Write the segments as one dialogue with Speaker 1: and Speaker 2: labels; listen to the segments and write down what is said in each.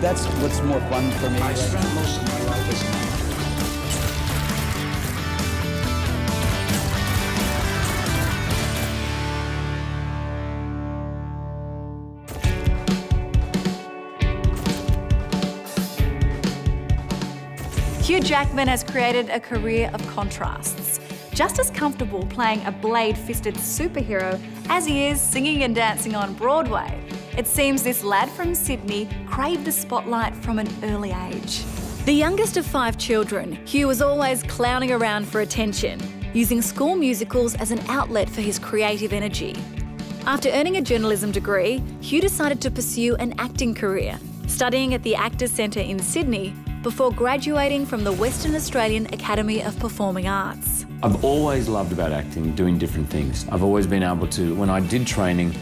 Speaker 1: that's what's more fun for me.
Speaker 2: I spent most of my life as an
Speaker 3: Hugh Jackman has created a career of contrasts. Just as comfortable playing a blade-fisted superhero as he is singing and dancing on Broadway. It seems this lad from Sydney craved the spotlight from an early age. The youngest of 5 children, Hugh was always clowning around for attention, using school musicals as an outlet for his creative energy. After earning a journalism degree, Hugh decided to pursue an acting career, studying at the Actors Centre in Sydney before graduating from the Western Australian Academy of Performing Arts.
Speaker 4: I've always loved about acting, doing different things. I've always been able to, when I did training,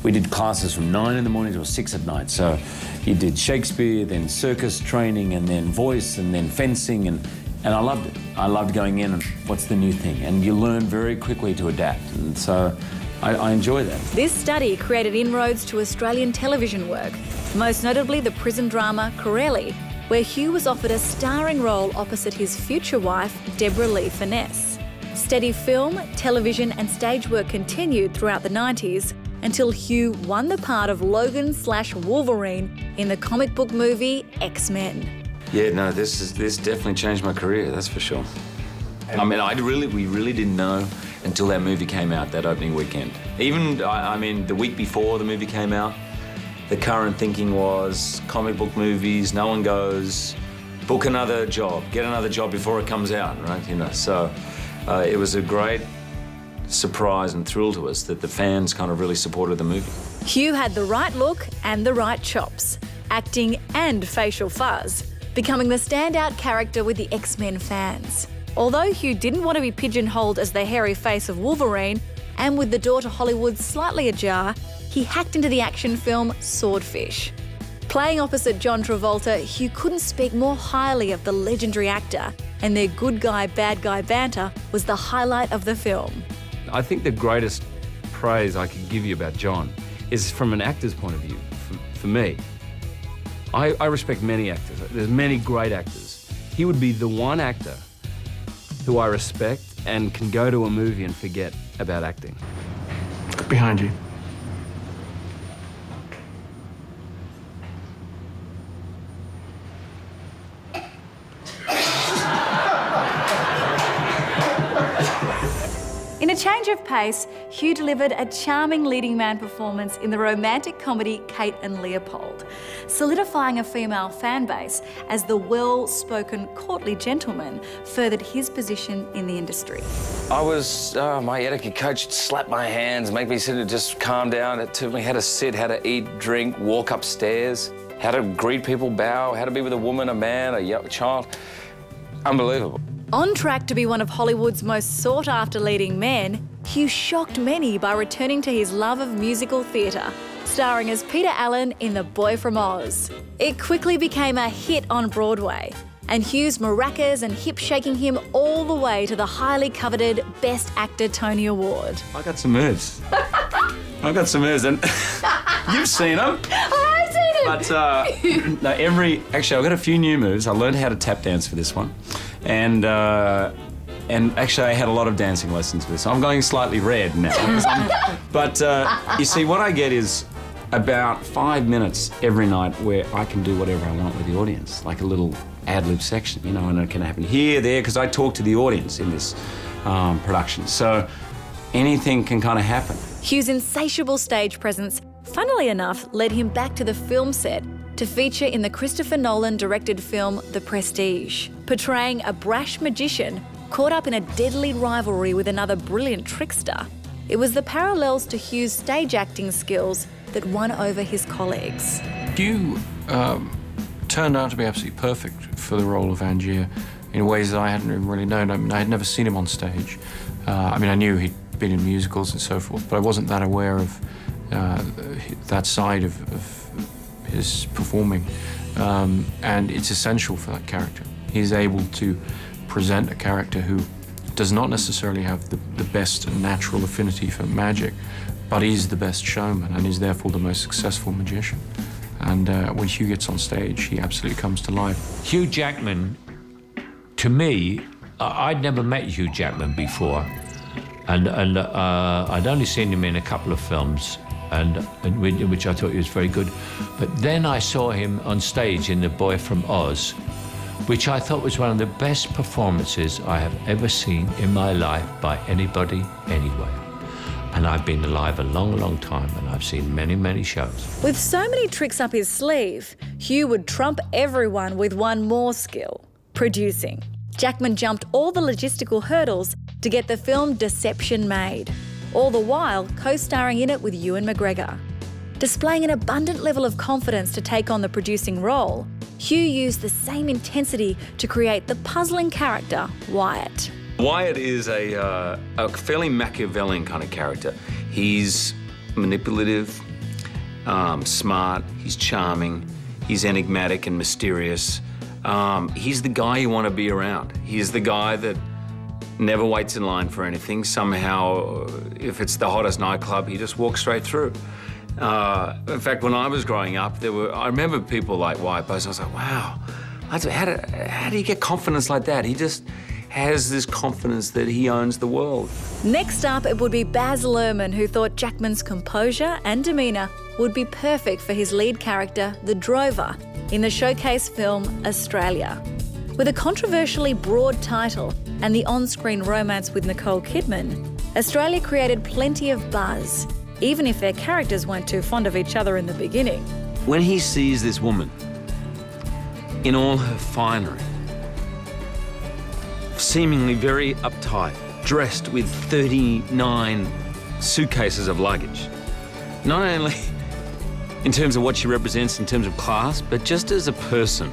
Speaker 4: we did classes from 9 in the morning till 6 at night. So you did Shakespeare, then circus training, and then voice, and then fencing, and I loved it. I loved going in and what's the new thing? And you learn very quickly to adapt, and so I enjoy that.
Speaker 3: This study created inroads to Australian television work, most notably the prison drama Corelli, where Hugh was offered a starring role opposite his future wife, Deborah Lee Finesse. Steady film, television and stage work continued throughout the 90s until Hugh won the part of Logan/Wolverine in the comic book movie X-Men.
Speaker 4: Yeah, no, this definitely changed my career, that's for sure. I mean, we really didn't know until that movie came out that opening weekend. Even, I mean, the week before the movie came out, the current thinking was comic book movies, no one goes, book another job, get another job before it comes out, right? You know, so it was a great surprise and thrill to us that the fans kind of really supported the movie.
Speaker 3: Hugh had the right look and the right chops, acting and facial fuzz, becoming the standout character with the X-Men fans. Although Hugh didn't want to be pigeonholed as the hairy face of Wolverine, and with the door to Hollywood slightly ajar, he hacked into the action film Swordfish. Playing opposite John Travolta, Hugh couldn't speak more highly of the legendary actor, and their good guy, bad guy banter was the highlight of the film.
Speaker 5: I think the greatest praise I could give you about John is from an actor's point of view, for me. I respect many actors. There's many great actors. He would be the one actor who I respect and can go to a movie and forget about acting.
Speaker 2: behind you.
Speaker 3: In a change of pace, Hugh delivered a charming leading man performance in the romantic comedy Kate and Leopold, solidifying a female fan base as the well-spoken, courtly gentleman furthered his position in the industry.
Speaker 6: My etiquette coach would slap my hands, make me sit and just calm down. It taught me how to sit, how to eat, drink, walk upstairs, how to greet people, bow, how to be with a woman, a man, a young child. Unbelievable.
Speaker 3: On track to be one of Hollywood's most sought-after leading men, Hugh shocked many by returning to his love of musical theatre, starring as Peter Allen in The Boy from Oz. It quickly became a hit on Broadway, and Hugh's maracas and hip-shaking him all the way to the highly coveted Best Actor Tony Award.
Speaker 4: I got some moves. I got some moves, and you've seen them.
Speaker 3: I've seen him!
Speaker 4: But actually, I've got a few new moves. I learned how to tap dance for this one. And actually, I had a lot of dancing lessons for this. I'm going slightly red now. But you see, what I get is about 5 minutes every night where I can do whatever I want with the audience, like a little ad-lib section, you know, and it can happen here, there, because I talk to the audience in this production. So anything can kind of happen.
Speaker 3: Hugh's insatiable stage presence, funnily enough, led him back to the film set to feature in the Christopher Nolan-directed film The Prestige, portraying a brash magician caught up in a deadly rivalry with another brilliant trickster. It was the parallels to Hugh's stage acting skills that won over his colleagues.
Speaker 2: Hugh turned out to be absolutely perfect for the role of Angier in ways that I hadn't really known. I mean, I had never seen him on stage. I mean, I knew he'd been in musicals and so forth, but I wasn't that aware of that side of his performing, and it's essential for that character. He's able to present a character who does not necessarily have the best natural affinity for magic, but is the best showman and is therefore the most successful magician. And when Hugh gets on stage, he absolutely comes to life.
Speaker 7: Hugh Jackman, to me, I'd never met Hugh Jackman before, and I'd only seen him in a couple of films, and which I thought he was very good. But then I saw him on stage in The Boy from Oz, which I thought was one of the best performances I have ever seen in my life by anybody, anywhere. And I've been alive a long, long time, and I've seen many, many shows.
Speaker 3: With so many tricks up his sleeve, Hugh would trump everyone with one more skill: producing. Jackman jumped all the logistical hurdles to get the film Deception made, all the while co-starring in it with Ewan McGregor. Displaying an abundant level of confidence to take on the producing role, Hugh used the same intensity to create the puzzling character, Wyatt.
Speaker 4: Wyatt is a fairly Machiavellian kind of character. He's manipulative, smart, he's charming, he's enigmatic and mysterious. He's the guy you want to be around. He's the guy that never waits in line for anything. Somehow, if it's the hottest nightclub, he just walks straight through. In fact, when I was growing up, I remember people like Wyatt, but I was like, wow, how do you get confidence like that? He just has this confidence that he owns the world.
Speaker 3: Next up, it would be Baz Luhrmann, who thought Jackman's composure and demeanour would be perfect for his lead character, the Drover, in the showcase film Australia. With a controversially broad title and the on-screen romance with Nicole Kidman, Australia created plenty of buzz, even if their characters weren't too fond of each other in the beginning.
Speaker 4: When he sees this woman in all her finery, seemingly very uptight, dressed with 39 suitcases of luggage, not only in terms of what she represents in terms of class, but just as a person,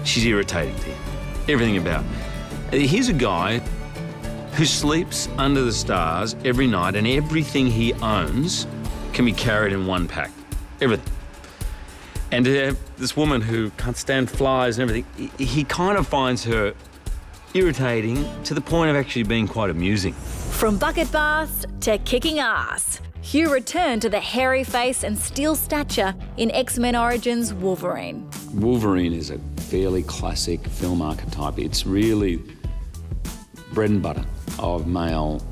Speaker 4: she's irritating to him. Everything about her. Here's a guy who sleeps under the stars every night, and everything he owns can be carried in one pack. Everything. And to have this woman who can't stand flies and everything, he kind of finds her irritating to the point of actually being quite amusing.
Speaker 3: From bucket baths to kicking ass, Hugh returned to the hairy face and steel stature in X-Men Origins Wolverine.
Speaker 8: Wolverine is a fairly classic film archetype. It's really bread and butter of male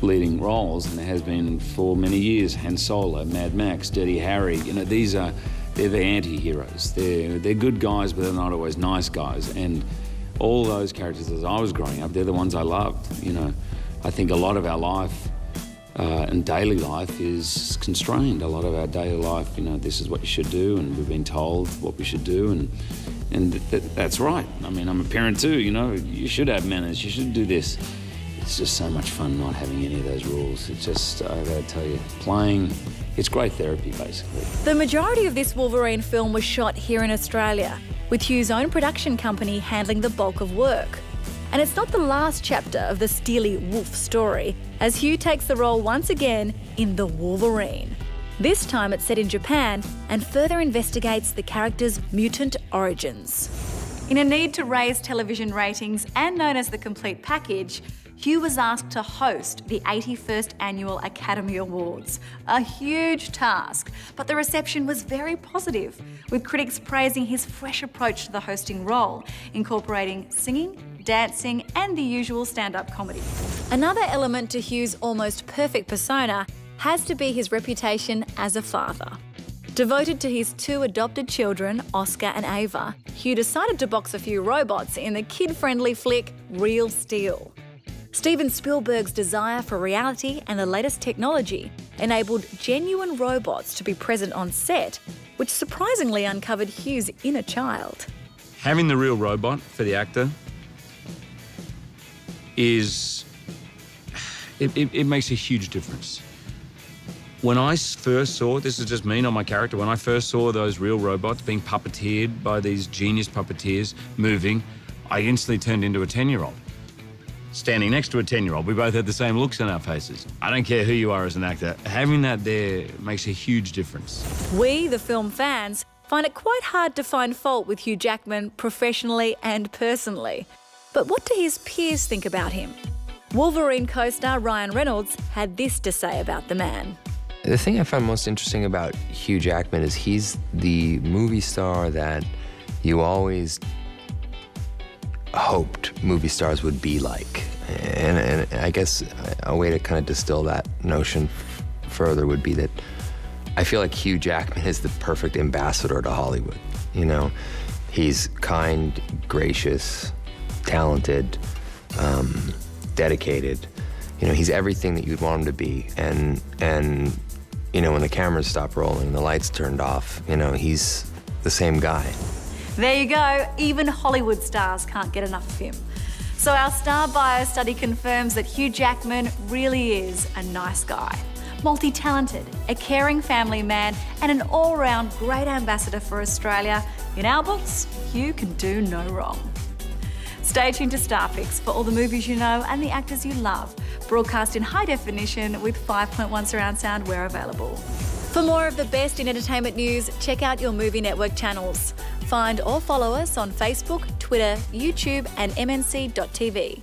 Speaker 8: leading roles, and it has been for many years. Han Solo, Mad Max, Dirty Harry, you know, they're the anti-heroes. They're good guys, but they're not always nice guys. And all those characters as I was growing up, they're the ones I loved. You know, I think a lot of our life and daily life is constrained. A lot of our daily life, you know, this is what you should do, and we've been told what we should do, and that's right. I mean, I'm a parent too, you know, you should have manners, you should do this. It's just so much fun not having any of those rules. It's just, I gotta tell you, playing, it's great therapy, basically.
Speaker 3: The majority of this Wolverine film was shot here in Australia, with Hugh's own production company handling the bulk of work. And it's not the last chapter of the Steely Wolf story, as Hugh takes the role once again in The Wolverine. This time it's set in Japan and further investigates the character's mutant origins. In a need to raise television ratings and known as the complete package, Hugh was asked to host the 81st Annual Academy Awards. A huge task, but the reception was very positive, with critics praising his fresh approach to the hosting role, incorporating singing, dancing, and the usual stand-up comedy. Another element to Hugh's almost perfect persona has to be his reputation as a father. Devoted to his two adopted children, Oscar and Ava, Hugh decided to box a few robots in the kid-friendly flick Real Steel. Steven Spielberg's desire for reality and the latest technology enabled genuine robots to be present on set, which surprisingly uncovered Hugh's inner child.
Speaker 5: Having the real robot for the actor it makes a huge difference. When I first saw, this is just me, not my character, when I first saw those real robots being puppeteered by these genius puppeteers moving, I instantly turned into a 10-year-old. Standing next to a 10-year-old, we both had the same looks on our faces. I don't care who you are as an actor, having that there makes a huge difference.
Speaker 3: We, the film fans, find it quite hard to find fault with Hugh Jackman professionally and personally. But what do his peers think about him? Wolverine co-star Ryan Reynolds had this to say about the man.
Speaker 9: The thing I find most interesting about Hugh Jackman is he's the movie star that you always hoped movie stars would be like. And I guess a way to kind of distill that notion further would be that I feel like Hugh Jackman is the perfect ambassador to Hollywood. You know, he's kind, gracious, talented, dedicated. You know, he's everything that you'd want him to be. And you know, when the cameras stop rolling, the lights turned off, you know, he's the same guy.
Speaker 3: There you go. Even Hollywood stars can't get enough of him. So our star bio study confirms that Hugh Jackman really is a nice guy. Multi-talented, a caring family man, and an all-round great ambassador for Australia. In our books, Hugh can do no wrong. Stay tuned to Starfix for all the movies you know and the actors you love. Broadcast in high definition with 5.1 surround sound where available. For more of the best in entertainment news, check out your Movie Network channels. Find or follow us on Facebook, Twitter, YouTube and mnc.tv.